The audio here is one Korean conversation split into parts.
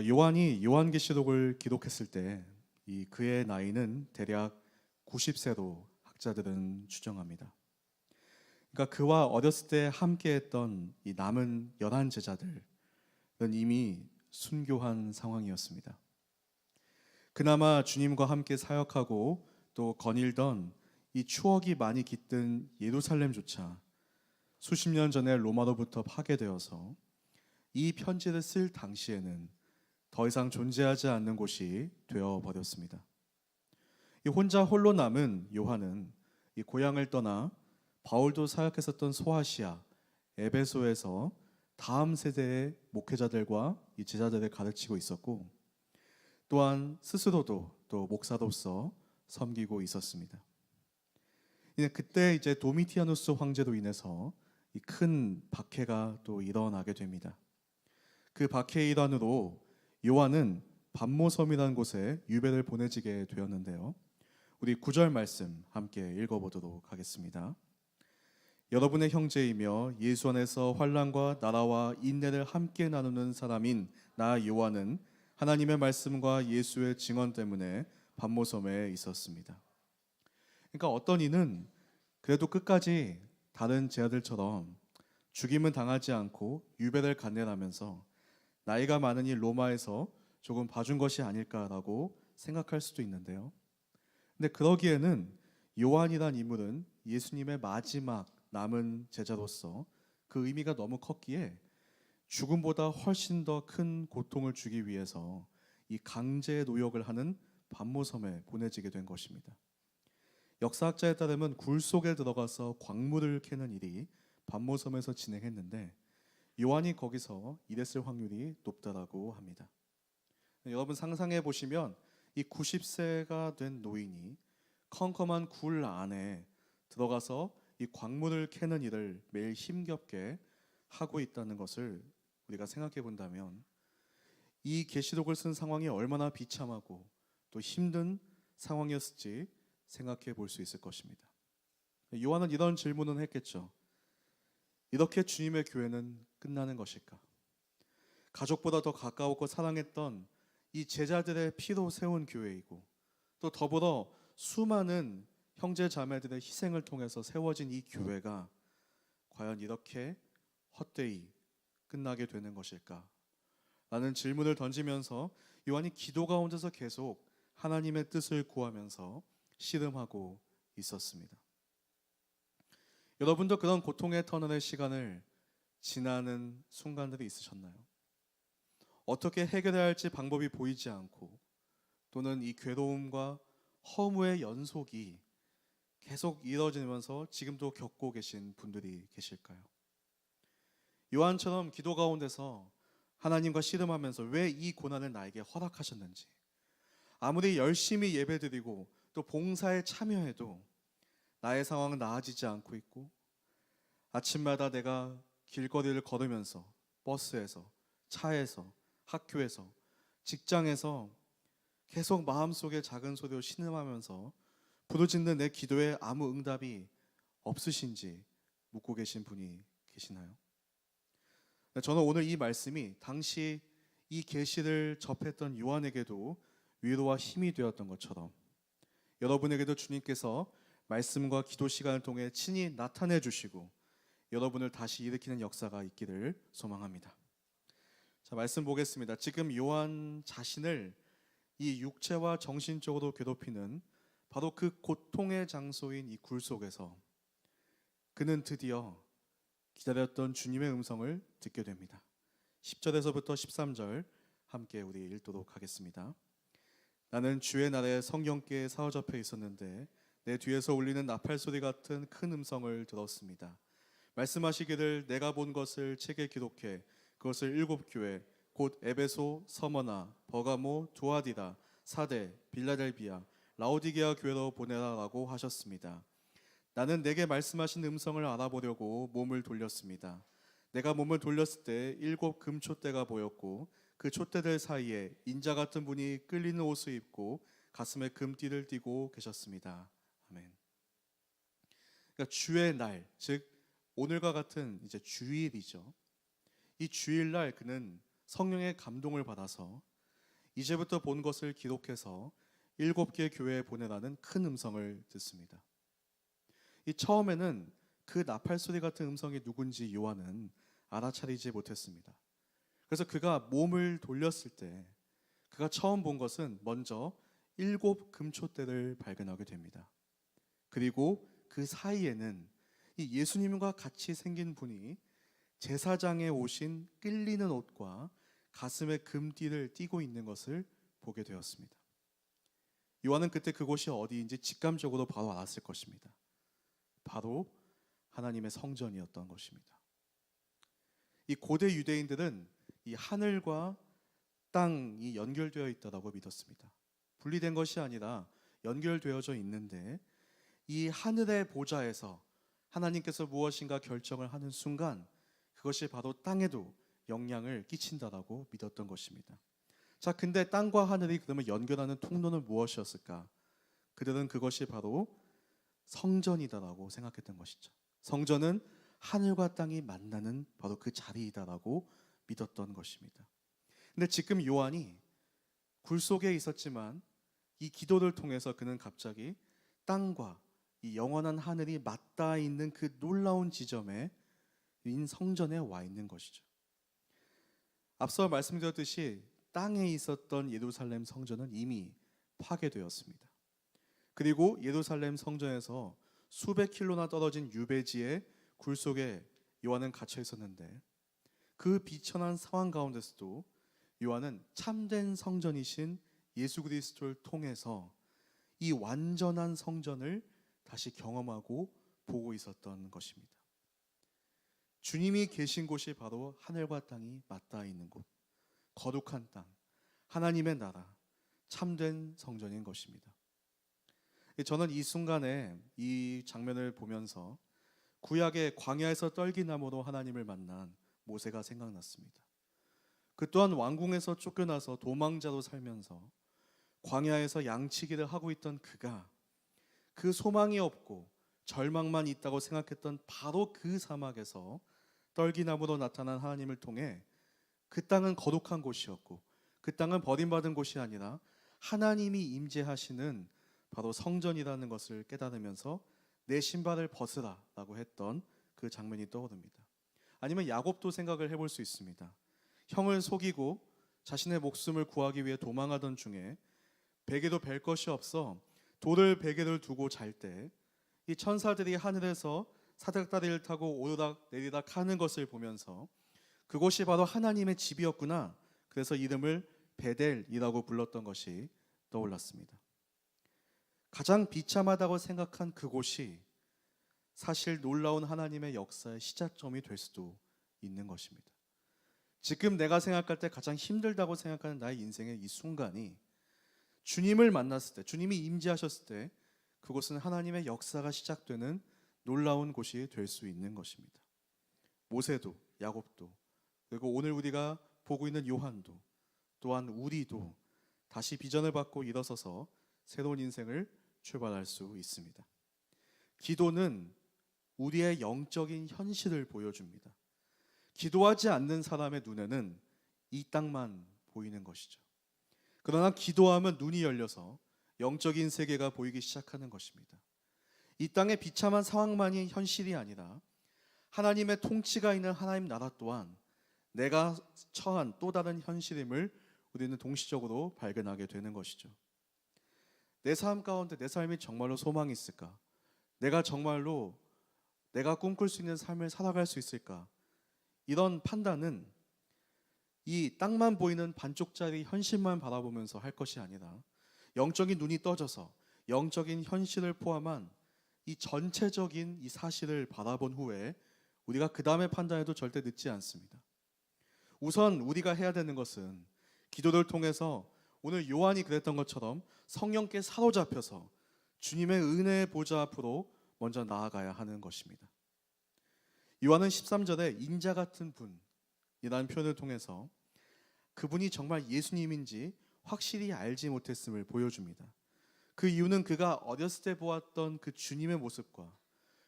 요한이 요한계시록을 기록했을 때 그의 나이는 대략 90세로 학자들은 추정합니다. 그러니까 그와 어렸을 때 함께했던 이 남은 11 제자들은 이미 순교한 상황이었습니다. 그나마 주님과 함께 사역하고 또 거닐던 이 추억이 많이 깃든 예루살렘조차 수십 년 전에 로마로부터 파괴되어서 이 편지를 쓸 당시에는 더 이상 존재하지 않는 곳이 되어버렸습니다. 이 혼자 홀로 남은 요한은 이 고향을 떠나 바울도 사역했었던 소아시아 에베소에서 다음 세대의 목회자들과 이 제자들을 가르치고 있었고, 또한 스스로도 또 목사로서 섬기고 있었습니다. 그때 이제 도미티아누스 황제로 인해서 이 큰 박해가 또 일어나게 됩니다. 그 박해의 일환으로 요한은 반모섬이라는 곳에 유배를 보내지게 되었는데요. 우리 9절 말씀 함께 읽어보도록 하겠습니다. 여러분의 형제이며 예수 안에서 환난과 나라와 인내를 함께 나누는 사람인 나 요한은 하나님의 말씀과 예수의 증언 때문에 반모섬에 있었습니다. 그러니까 어떤 이는 그래도 끝까지 다른 제자들처럼 죽임은 당하지 않고 유배를 감내하면서 나이가 많은 이 로마에서 조금 봐준 것이 아닐까라고 생각할 수도 있는데요. 근데 그러기에는 요한이란 인물은 예수님의 마지막 남은 제자로서 그 의미가 너무 컸기에 죽음보다 훨씬 더 큰 고통을 주기 위해서 이 강제 노역을 하는 반모섬에 보내지게 된 것입니다. 역사학자에 따르면 굴 속에 들어가서 광물을 캐는 일이 반모섬에서 진행했는데 요한이 거기서 일했을 확률이 높다라고 합니다. 여러분 상상해 보시면 이 90세가 된 노인이 컴컴한 굴 안에 들어가서 이 광물을 캐는 일을 매일 힘겹게 하고 있다는 것을 우리가 생각해 본다면 이 계시록을 쓴 상황이 얼마나 비참하고 또 힘든 상황이었을지 생각해 볼 수 있을 것입니다. 요한은 이런 질문을 했겠죠. 이렇게 주님의 교회는 끝나는 것일까? 가족보다 더 가까웠고 사랑했던 이 제자들의 피로 세운 교회이고 또 더불어 수많은 형제 자매들의 희생을 통해서 세워진 이 교회가 과연 이렇게 헛되이 끝나게 되는 것일까? 라는 질문을 던지면서 요한이 기도 가운데서 계속 하나님의 뜻을 구하면서 씨름하고 있었습니다. 여러분도 그런 고통의 터널의 시간을 지나는 순간들이 있으셨나요? 어떻게 해결해야 할지 방법이 보이지 않고 또는 이 괴로움과 허무의 연속이 계속 이어지면서 지금도 겪고 계신 분들이 계실까요? 요한처럼 기도 가운데서 하나님과 씨름하면서 왜 이 고난을 나에게 허락하셨는지, 아무리 열심히 예배드리고 또 봉사에 참여해도 나의 상황은 나아지지 않고 있고, 아침마다 내가 길거리를 걸으면서 버스에서, 차에서, 학교에서, 직장에서 계속 마음속에 작은 소리로 신음하면서 부르짖는 내 기도에 아무 응답이 없으신지 묻고 계신 분이 계시나요? 저는 오늘 이 말씀이 당시 이 계시를 접했던 요한에게도 위로와 힘이 되었던 것처럼 여러분에게도 주님께서 말씀과 기도 시간을 통해 친히 나타내 주시고 여러분을 다시 일으키는 역사가 있기를 소망합니다. 자, 말씀 보겠습니다. 지금 요한 자신을 이 육체와 정신적으로 괴롭히는 바로 그 고통의 장소인 이 굴 속에서 그는 드디어 기다렸던 주님의 음성을 듣게 됩니다. 10절에서부터 13절 함께 우리 읽도록 하겠습니다. 나는 주의 날에 성령께 사로잡혀 있었는데 내 뒤에서 울리는 나팔 소리 같은 큰 음성을 들었습니다. 말씀하시기를 내가 본 것을 책에 기록해 그것을 7 교회 곧 에베소, 서머나, 버가모, 두아디라, 사데, 빌라델비아, 라오디게아 교회로 보내라라고 하셨습니다. 나는 내게 말씀하신 음성을 알아보려고 몸을 돌렸습니다. 내가 몸을 돌렸을 때 7 금촛대가 보였고 그 촛대들 사이에 인자 같은 분이 끌리는 옷을 입고 가슴에 금띠를 띠고 계셨습니다. 아멘. 그러니까 주의 날, 즉 오늘과 같은 이제 주일이죠. 이 주일날 그는 성령의 감동을 받아서 이제부터 본 것을 기록해서 7개 교회에 보내라는 큰 음성을 듣습니다. 이 처음에는 그 나팔소리 같은 음성이 누군지 요한은 알아차리지 못했습니다. 그래서 그가 몸을 돌렸을 때 그가 처음 본 것은 먼저 7 금초대를 발견하게 됩니다. 그리고 그 사이에는 이 예수님과 같이 생긴 분이 제사장에 오신 끌리는 옷과 가슴에 금띠를 띠고 있는 것을 보게 되었습니다. 요한은 그때 그곳이 어디인지 직감적으로 바로 알았을 것입니다. 바로 하나님의 성전이었던 것입니다. 이 고대 유대인들은 이 하늘과 땅이 연결되어 있다고 믿었습니다. 분리된 것이 아니라 연결되어져 있는데 이 하늘의 보좌에서 하나님께서 무엇인가 결정을 하는 순간 그것이 바로 땅에도 영향을 끼친다라고 믿었던 것입니다. 자, 근데 땅과 하늘이 그러면 연결하는 통로는 무엇이었을까? 그들은 그것이 바로 성전이다라고 생각했던 것이죠. 성전은 하늘과 땅이 만나는 바로 그 자리이다라고 믿었던 것입니다. 근데 지금 요한이 굴 속에 있었지만 이 기도를 통해서 그는 갑자기 땅과 이 영원한 하늘이 맞닿아 있는 그 놀라운 지점에 인 성전에 와 있는 것이죠. 앞서 말씀드렸듯이 땅에 있었던 예루살렘 성전은 이미 파괴되었습니다. 그리고 예루살렘 성전에서 수백 킬로나 떨어진 유배지의 굴 속에 요한은 갇혀 있었는데 그 비천한 상황 가운데서도 요한은 참된 성전이신 예수 그리스도를 통해서 이 완전한 성전을 다시 경험하고 보고 있었던 것입니다. 주님이 계신 곳이 바로 하늘과 땅이 맞닿아 있는 곳, 거룩한 땅, 하나님의 나라, 참된 성전인 것입니다. 저는 이 순간에 이 장면을 보면서 구약의 광야에서 떨기나무로 하나님을 만난 모세가 생각났습니다. 그 또한 왕궁에서 쫓겨나서 도망자로 살면서 광야에서 양치기를 하고 있던 그가 그 소망이 없고 절망만 있다고 생각했던 바로 그 사막에서 떨기나무로 나타난 하나님을 통해 그 땅은 거룩한 곳이었고 그 땅은 버림받은 곳이 아니라 하나님이 임재하시는 바로 성전이라는 것을 깨달으면서 내 신발을 벗으라 라고 했던 그 장면이 떠오릅니다. 아니면 야곱도 생각을 해볼 수 있습니다. 형을 속이고 자신의 목숨을 구하기 위해 도망하던 중에 베개도 벨 것이 없어 돌을 베개를 두고 잘 때 이 천사들이 하늘에서 사닥다리를 타고 오르락 내리락 하는 것을 보면서 그곳이 바로 하나님의 집이었구나. 그래서 이름을 베델이라고 불렀던 것이 떠올랐습니다. 가장 비참하다고 생각한 그곳이 사실 놀라운 하나님의 역사의 시작점이 될 수도 있는 것입니다. 지금 내가 생각할 때 가장 힘들다고 생각하는 나의 인생의 이 순간이 주님을 만났을 때, 주님이 임재하셨을 때 그곳은 하나님의 역사가 시작되는 놀라운 곳이 될 수 있는 것입니다. 모세도, 야곱도, 그리고 오늘 우리가 보고 있는 요한도, 또한 우리도 다시 비전을 받고 일어서서 새로운 인생을 출발할 수 있습니다. 기도는 우리의 영적인 현실을 보여줍니다. 기도하지 않는 사람의 눈에는 이 땅만 보이는 것이죠. 그러나 기도하면 눈이 열려서 영적인 세계가 보이기 시작하는 것입니다. 이 땅의 비참한 상황만이 현실이 아니라 하나님의 통치가 있는 하나님 나라 또한 내가 처한 또 다른 현실임을 우리는 동시적으로 발견하게 되는 것이죠. 내 삶 가운데 내 삶이 정말로 소망이 있을까? 내가 정말로 내가 꿈꿀 수 있는 삶을 살아갈 수 있을까? 이런 판단은 이 땅만 보이는 반쪽짜리 현실만 바라보면서 할 것이 아니라 영적인 눈이 떠져서 영적인 현실을 포함한 이 전체적인 이 사실을 바라본 후에 우리가 그 다음에 판단해도 절대 늦지 않습니다. 우선 우리가 해야 되는 것은 기도를 통해서 오늘 요한이 그랬던 것처럼 성령께 사로잡혀서 주님의 은혜의 보좌 앞으로 먼저 나아가야 하는 것입니다. 요한은 13절에 인자 같은 분이라는 표현을 통해서 그분이 정말 예수님인지 확실히 알지 못했음을 보여줍니다. 그 이유는 그가 어렸을 때 보았던 그 주님의 모습과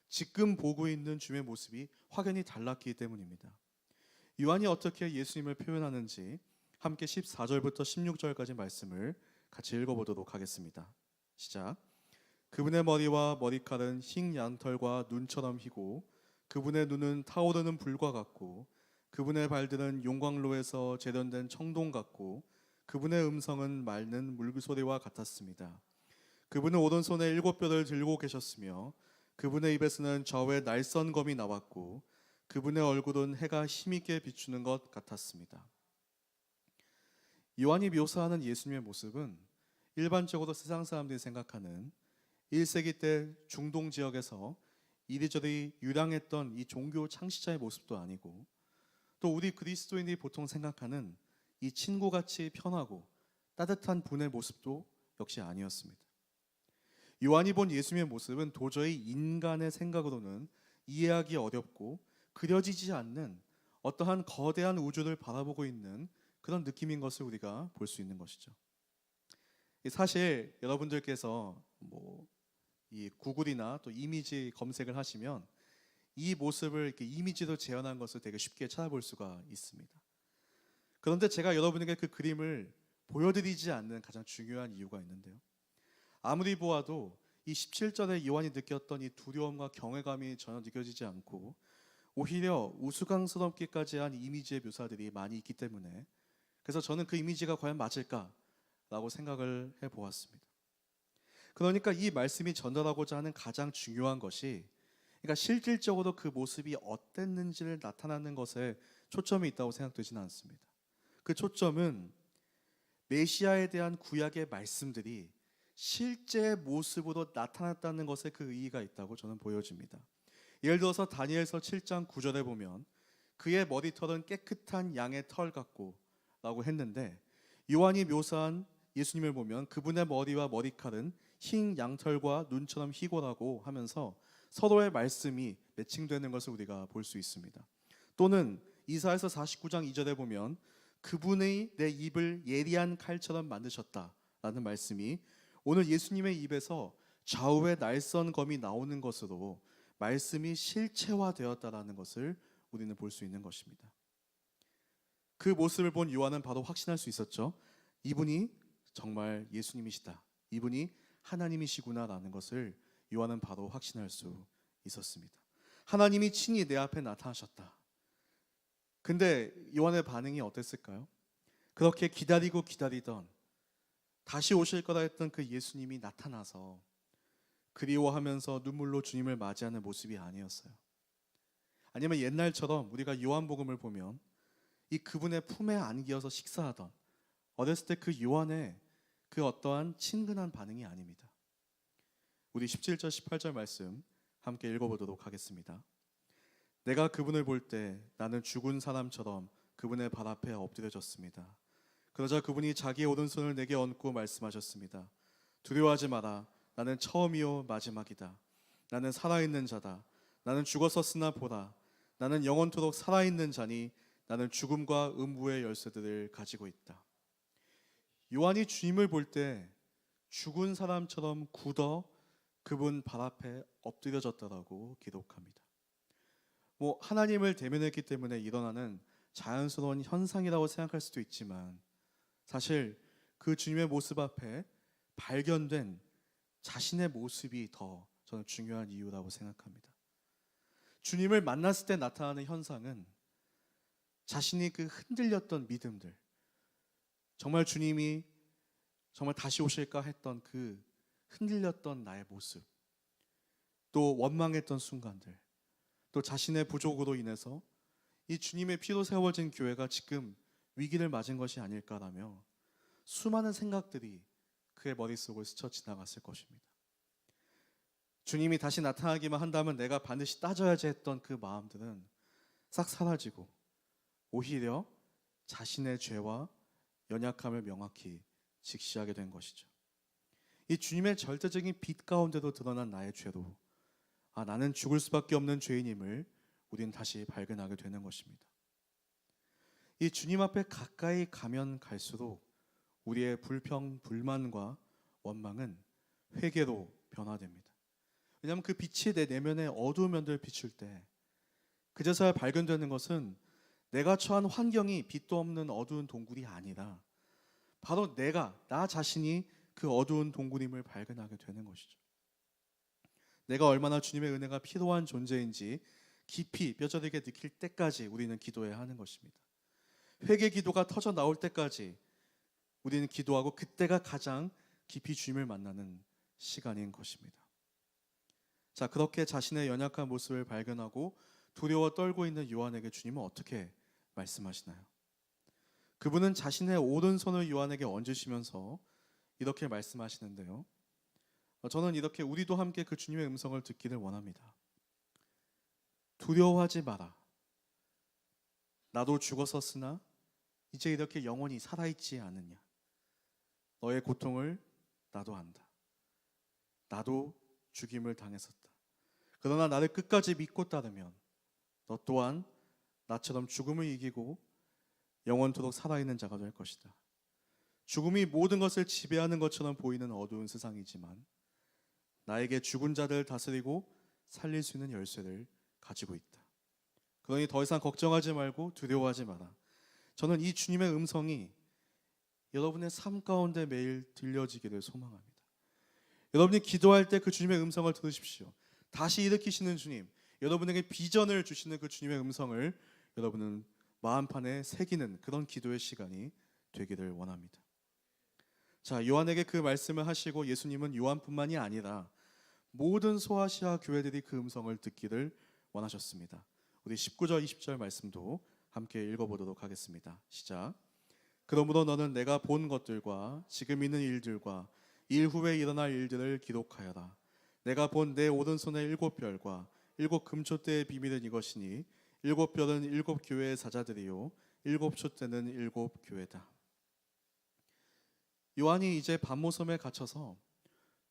지금 보고 있는 주님의 모습이 확연히 달랐기 때문입니다. 요한이 어떻게 예수님을 표현하는지 함께 14절부터 16절까지 말씀을 같이 읽어보도록 하겠습니다. 시작. 그분의 머리와 머리칼은 흰 양털과 눈처럼 희고 그분의 눈은 타오르는 불과 같고 그분의 발들은 용광로에서 재련된 청동 같고 그분의 음성은 맑는 물소리와 같았습니다. 그분은 오른손에 7뼈를 들고 계셨으며 그분의 입에서는 저의 날선검이 나왔고 그분의 얼굴은 해가 힘있게 비추는 것 같았습니다. 요한이 묘사하는 예수님의 모습은 일반적으로 세상 사람들이 생각하는 1세기 때 중동 지역에서 이리저리 유랑했던 이 종교 창시자의 모습도 아니고 또 우리 그리스도인이 보통 생각하는 이 친구같이 편하고 따뜻한 분의 모습도 역시 아니었습니다. 요한이 본 예수님의 모습은 도저히 인간의 생각으로는 이해하기 어렵고 그려지지 않는 어떠한 거대한 우주를 바라보고 있는 그런 느낌인 것을 우리가 볼 수 있는 것이죠. 사실 여러분들께서 이 구글이나 또 이미지 검색을 하시면 이 모습을 이렇게 이미지로 재현한 것을 되게 쉽게 찾아볼 수가 있습니다. 그런데 제가 여러분에게 그 그림을 보여드리지 않는 가장 중요한 이유가 있는데요. 아무리 보아도 이 17절에 요한이 느꼈던 이 두려움과 경외감이 전혀 느껴지지 않고 오히려 우스꽝스럽기까지 한 이미지의 묘사들이 많이 있기 때문에 그래서 저는 그 이미지가 과연 맞을까라고 생각을 해보았습니다. 그러니까 이 말씀이 전달하고자 하는 가장 중요한 것이 그러니까 실질적으로 그 모습이 어땠는지를 나타내는 것에 초점이 있다고 생각되지는 않습니다. 그 초점은 메시아에 대한 구약의 말씀들이 실제 모습으로 나타났다는 것에 그 의의가 있다고 저는 보여집니다. 예를 들어서 다니엘서 7장 9절에 보면 그의 머리털은 깨끗한 양의 털 같고 라고 했는데 요한이 묘사한 예수님을 보면 그분의 머리와 머리칼은 흰 양털과 눈처럼 희고라고 하면서 서로의 말씀이 매칭되는 것을 우리가 볼 수 있습니다. 또는 이사야서 49장 2절에 보면 그분의 내 입을 예리한 칼처럼 만드셨다라는 말씀이 오늘 예수님의 입에서 좌우의 날선검이 나오는 것으로 말씀이 실체화되었다라는 것을 우리는 볼 수 있는 것입니다. 그 모습을 본 요한은 바로 확신할 수 있었죠. 이분이 정말 예수님이시다. 이분이 하나님이시구나라는 것을 요한은 바로 확신할 수 있었습니다. 하나님이 친히 내 앞에 나타나셨다. 근데 요한의 반응이 어땠을까요? 그렇게 기다리고 기다리던 다시 오실 거라 했던 그 예수님이 나타나서 그리워하면서 눈물로 주님을 맞이하는 모습이 아니었어요. 아니면 옛날처럼 우리가 요한복음을 보면 이 그분의 품에 안기어서 식사하던 어렸을 때 그 요한의 그 어떠한 친근한 반응이 아닙니다. 우리 17절 18절 말씀 함께 읽어보도록 하겠습니다. 내가 그분을 볼 때 나는 죽은 사람처럼 그분의 발 앞에 엎드려졌습니다. 그러자 그분이 자기의 오른손을 내게 얹고 말씀하셨습니다. 두려워하지 마라. 나는 처음이요 마지막이다. 나는 살아있는 자다. 나는 죽었었으나 보라. 나는 영원토록 살아있는 자니 나는 죽음과 음부의 열쇠들을 가지고 있다. 요한이 주님을 볼 때 죽은 사람처럼 굳어 그분 발 앞에 엎드려졌다라고 기록합니다. 하나님을 대면했기 때문에 일어나는 자연스러운 현상이라고 생각할 수도 있지만 사실 그 주님의 모습 앞에 발견된 자신의 모습이 더 저는 중요한 이유라고 생각합니다. 주님을 만났을 때 나타나는 현상은 자신이 그 흔들렸던 믿음들, 정말 주님이 정말 다시 오실까 했던 그 흔들렸던 나의 모습, 또 원망했던 순간들, 또 자신의 부족으로 인해서 이 주님의 피로 세워진 교회가 지금 위기를 맞은 것이 아닐까라며 수많은 생각들이 그의 머릿속을 스쳐 지나갔을 것입니다. 주님이 다시 나타나기만 한다면 내가 반드시 따져야지 했던 그 마음들은 싹 사라지고 오히려 자신의 죄와 연약함을 명확히 직시하게 된 것이죠. 이 주님의 절대적인 빛 가운데도 드러난 나의 죄로 나는 죽을 수밖에 없는 죄인임을 우리는 다시 발견하게 되는 것입니다. 이 주님 앞에 가까이 가면 갈수록 우리의 불평, 불만과 원망은 회개로 변화됩니다. 왜냐하면 그 빛이 내 내면의 어두운 면들을 비출 때 그제서야 발견되는 것은 내가 처한 환경이 빛도 없는 어두운 동굴이 아니라 바로 나 자신이 그 어두운 동굴임을 발견하게 되는 것이죠. 내가 얼마나 주님의 은혜가 필요한 존재인지 깊이 뼈저리게 느낄 때까지 우리는 기도해야 하는 것입니다. 회개 기도가 터져 나올 때까지 우리는 기도하고, 그때가 가장 깊이 주님을 만나는 시간인 것입니다. 자, 그렇게 자신의 연약한 모습을 발견하고 두려워 떨고 있는 요한에게 주님은 어떻게 말씀하시나요? 그분은 자신의 오른손을 요한에게 얹으시면서 이렇게 말씀하시는데요. 저는 이렇게 우리도 함께 그 주님의 음성을 듣기를 원합니다. 두려워하지 마라. 나도 죽었었으나 이제 이렇게 영원히 살아있지 않느냐. 너의 고통을 나도 안다. 나도 죽임을 당했었다. 그러나 나를 끝까지 믿고 따르면 너 또한 나처럼 죽음을 이기고 영원토록 살아있는 자가 될 것이다. 죽음이 모든 것을 지배하는 것처럼 보이는 어두운 세상이지만 나에게 죽은 자들을 다스리고 살릴 수 있는 열쇠를 가지고 있다. 그러니 더 이상 걱정하지 말고 두려워하지 마라. 저는 이 주님의 음성이 여러분의 삶 가운데 매일 들려지기를 소망합니다. 여러분이 기도할 때 그 주님의 음성을 들으십시오. 다시 일으키시는 주님, 여러분에게 비전을 주시는 그 주님의 음성을 여러분은 마음판에 새기는 그런 기도의 시간이 되기를 원합니다. 자, 요한에게 그 말씀을 하시고 예수님은 요한뿐만이 아니라 모든 소아시아 교회들이 그 음성을 듣기를 원하셨습니다. 우리 19절 20절 말씀도 함께 읽어보도록 하겠습니다. 시작. 그러므로 너는 내가 본 것들과 지금 있는 일들과 일 후에 일어날 일들을 기록하여라. 내가 본 내 오른손의 7별과 7금촛대의 비밀은 이것이니 7별은 7교회의 사자들이요 7촛대는 7교회다. 요한이 이제 반모섬에 갇혀서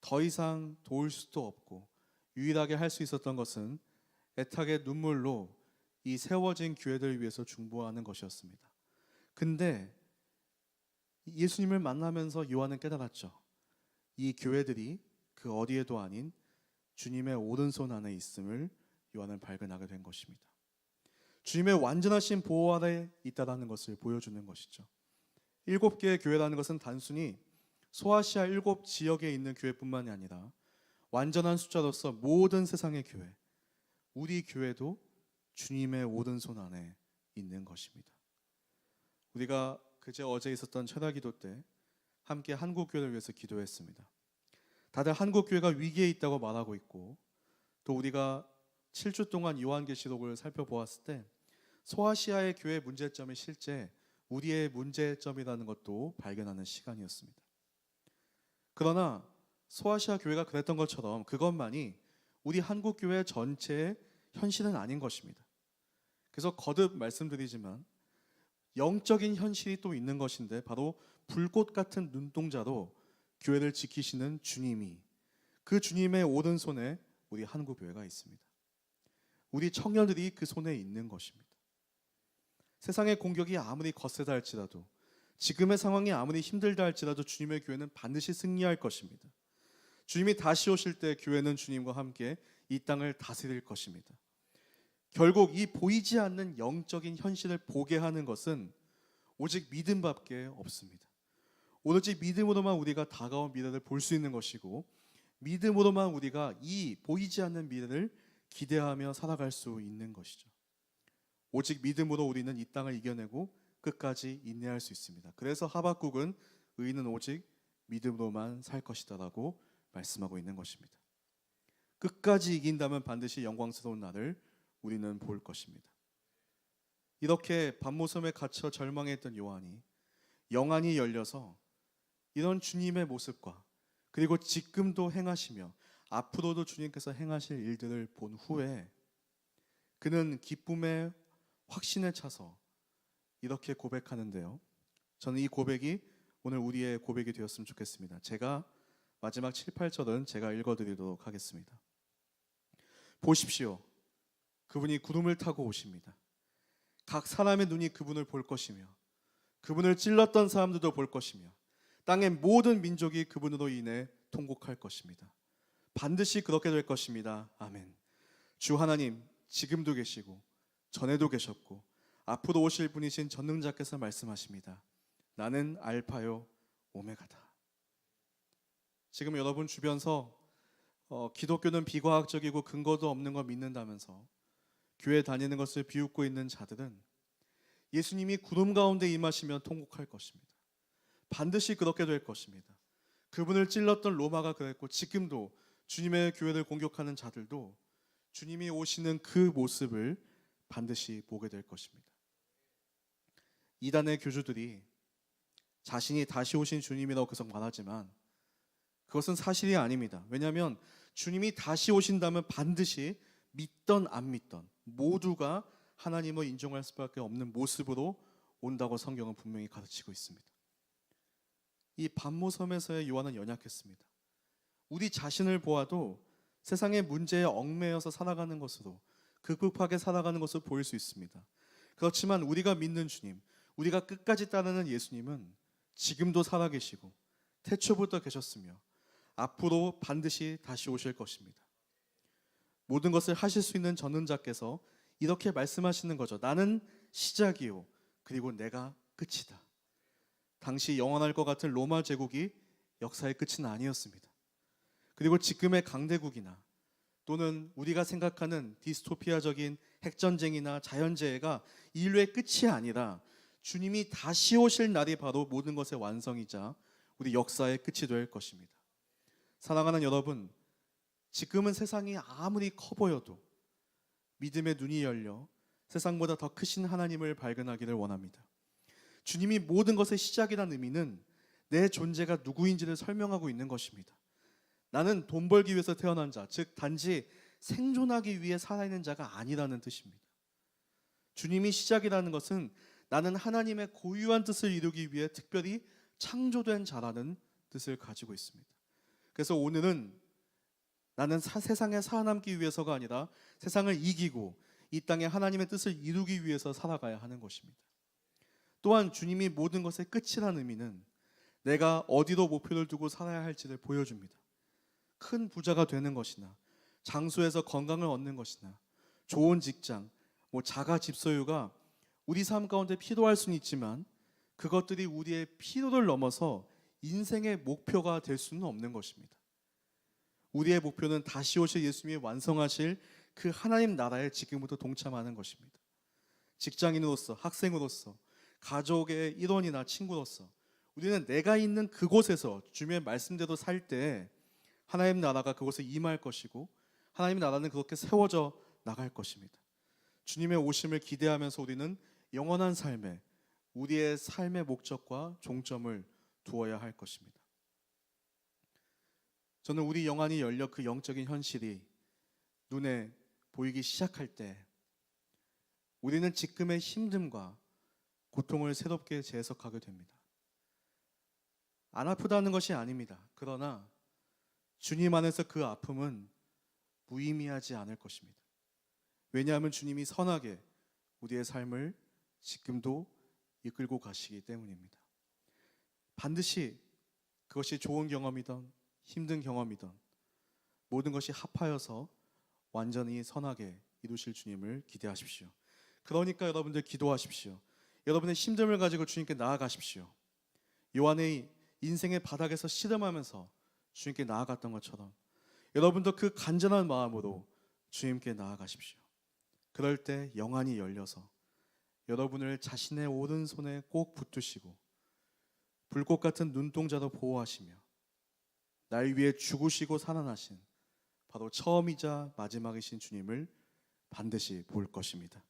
더 이상 도울 수도 없고 유일하게 할 수 있었던 것은 애타게 눈물로 이 세워진 교회들을 위해서 중보하는 것이었습니다. 근데 예수님을 만나면서 요한은 깨달았죠. 이 교회들이 그 어디에도 아닌 주님의 오른손 안에 있음을 요한은 발견하게 된 것입니다. 주님의 완전하신 보호 아래 있다라는 것을 보여주는 것이죠. 7개의 교회라는 것은 단순히 소아시아 7지역에 있는 교회뿐만이 아니라 완전한 숫자로서 모든 세상의 교회, 우리 교회도 주님의 오른손 안에 있는 것입니다. 우리가 어제 있었던 철야기도 때 함께 한국교회를 위해서 기도했습니다. 다들 한국교회가 위기에 있다고 말하고 있고, 또 우리가 7주 동안 요한계시록을 살펴보았을 때 소아시아의 교회 문제점이 실제 우리의 문제점이라는 것도 발견하는 시간이었습니다. 그러나 소아시아 교회가 그랬던 것처럼 그것만이 우리 한국교회 전체의 현실은 아닌 것입니다. 그래서 거듭 말씀드리지만 영적인 현실이 또 있는 것인데, 바로 불꽃 같은 눈동자로 교회를 지키시는 주님이, 그 주님의 오른손에 우리 한국교회가 있습니다. 우리 청년들이 그 손에 있는 것입니다. 세상의 공격이 아무리 거세다 할지라도, 지금의 상황이 아무리 힘들다 할지라도 주님의 교회는 반드시 승리할 것입니다. 주님이 다시 오실 때 교회는 주님과 함께 이 땅을 다스릴 것입니다. 결국 이 보이지 않는 영적인 현실을 보게 하는 것은 오직 믿음밖에 없습니다. 오로지 믿음으로만 우리가 다가온 미래를 볼 수 있는 것이고, 믿음으로만 우리가 이 보이지 않는 미래를 기대하며 살아갈 수 있는 것이죠. 오직 믿음으로 우리는 이 땅을 이겨내고 끝까지 인내할 수 있습니다. 그래서 하박국은 의인은 오직 믿음으로만 살 것이다라고 말씀하고 있는 것입니다. 끝까지 이긴다면 반드시 영광스러운 날을 우리는 볼 것입니다. 이렇게 반모섬에 갇혀 절망했던 요한이 영안이 열려서 이런 주님의 모습과, 그리고 지금도 행하시며 앞으로도 주님께서 행하실 일들을 본 후에 그는 기쁨의 확신에 차서 이렇게 고백하는데요. 저는 이 고백이 오늘 우리의 고백이 되었으면 좋겠습니다. 제가 마지막 7, 8절은 제가 읽어드리도록 하겠습니다. 보십시오. 그분이 구름을 타고 오십니다. 각 사람의 눈이 그분을 볼 것이며 그분을 찔렀던 사람들도 볼 것이며 땅의 모든 민족이 그분으로 인해 통곡할 것입니다. 반드시 그렇게 될 것입니다. 아멘. 주 하나님, 지금도 계시고 전에도 계셨고 앞으로 오실 분이신 전능자께서 말씀하십니다. 나는 알파요 오메가다. 지금 여러분 주변서 기독교는 비과학적이고 근거도 없는 거 믿는다면서 교회 다니는 것을 비웃고 있는 자들은 예수님이 구름 가운데 임하시면 통곡할 것입니다. 반드시 그렇게 될 것입니다. 그분을 찔렀던 로마가 그랬고 지금도 주님의 교회를 공격하는 자들도 주님이 오시는 그 모습을 반드시 보게 될 것입니다. 이단의 교주들이 자신이 다시 오신 주님이라고 계속 말하지만 그것은 사실이 아닙니다. 왜냐하면 주님이 다시 오신다면 반드시 믿던 안 믿던 모두가 하나님을 인정할 수밖에 없는 모습으로 온다고 성경은 분명히 가르치고 있습니다. 이 반모섬에서의 요한은 연약했습니다. 우리 자신을 보아도 세상의 문제에 얽매여서 살아가는 것으로 극복하게 살아가는 것으로 보일 수 있습니다. 그렇지만 우리가 믿는 주님, 우리가 끝까지 따르는 예수님은 지금도 살아계시고 태초부터 계셨으며 앞으로 반드시 다시 오실 것입니다. 모든 것을 하실 수 있는 전능자께서 이렇게 말씀하시는 거죠. 나는 시작이요 그리고 내가 끝이다. 당시 영원할 것 같은 로마 제국이 역사의 끝은 아니었습니다. 그리고 지금의 강대국이나 또는 우리가 생각하는 디스토피아적인 핵전쟁이나 자연재해가 인류의 끝이 아니라 주님이 다시 오실 날이 바로 모든 것의 완성이자 우리 역사의 끝이 될 것입니다. 사랑하는 여러분, 지금은 세상이 아무리 커 보여도 믿음의 눈이 열려 세상보다 더 크신 하나님을 발견하기를 원합니다. 주님이 모든 것의 시작이라는 의미는 내 존재가 누구인지를 설명하고 있는 것입니다. 나는 돈 벌기 위해서 태어난 자, 즉 단지 생존하기 위해 살아있는 자가 아니라는 뜻입니다. 주님이 시작이라는 것은 나는 하나님의 고유한 뜻을 이루기 위해 특별히 창조된 자라는 뜻을 가지고 있습니다. 그래서 오늘은 나는 세상에 살아남기 위해서가 아니라 세상을 이기고 이 땅에 하나님의 뜻을 이루기 위해서 살아가야 하는 것입니다. 또한 주님이 모든 것의 끝이라는 의미는 내가 어디로 목표를 두고 살아야 할지를 보여줍니다. 큰 부자가 되는 것이나 장소에서 건강을 얻는 것이나 좋은 직장, 자가 집 소유가 우리 삶 가운데 필요할 수는 있지만 그것들이 우리의 필요를 넘어서 인생의 목표가 될 수는 없는 것입니다. 우리의 목표는 다시 오실 예수님이 완성하실 그 하나님 나라에 지금부터 동참하는 것입니다. 직장인으로서, 학생으로서, 가족의 일원이나 친구로서 우리는 내가 있는 그곳에서 주님의 말씀대로 살 때 하나님 나라가 그곳에 임할 것이고 하나님 나라는 그렇게 세워져 나갈 것입니다. 주님의 오심을 기대하면서 우리는 영원한 삶에 우리의 삶의 목적과 종점을 두어야 할 것입니다. 저는 우리 영안이 열려 그 영적인 현실이 눈에 보이기 시작할 때 우리는 지금의 힘듦과 고통을 새롭게 재해석하게 됩니다. 안 아프다는 것이 아닙니다. 그러나 주님 안에서 그 아픔은 무의미하지 않을 것입니다. 왜냐하면 주님이 선하게 우리의 삶을 지금도 이끌고 가시기 때문입니다. 반드시 그것이 좋은 경험이든 힘든 경험이든 모든 것이 합하여서 완전히 선하게 이루실 주님을 기대하십시오. 그러니까 여러분들 기도하십시오. 여러분의 힘듦을 가지고 주님께 나아가십시오. 요한의 인생의 바닥에서 씨름하면서 주님께 나아갔던 것처럼 여러분도 그 간절한 마음으로 주님께 나아가십시오. 그럴 때 영안이 열려서 여러분을 자신의 오른손에 꼭 붙드시고 불꽃 같은 눈동자로 보호하시며 날 위해 죽으시고 살아나신 바로 처음이자 마지막이신 주님을 반드시 볼 것입니다.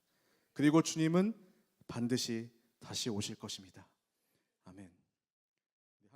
그리고 주님은 반드시 다시 오실 것입니다. 아멘.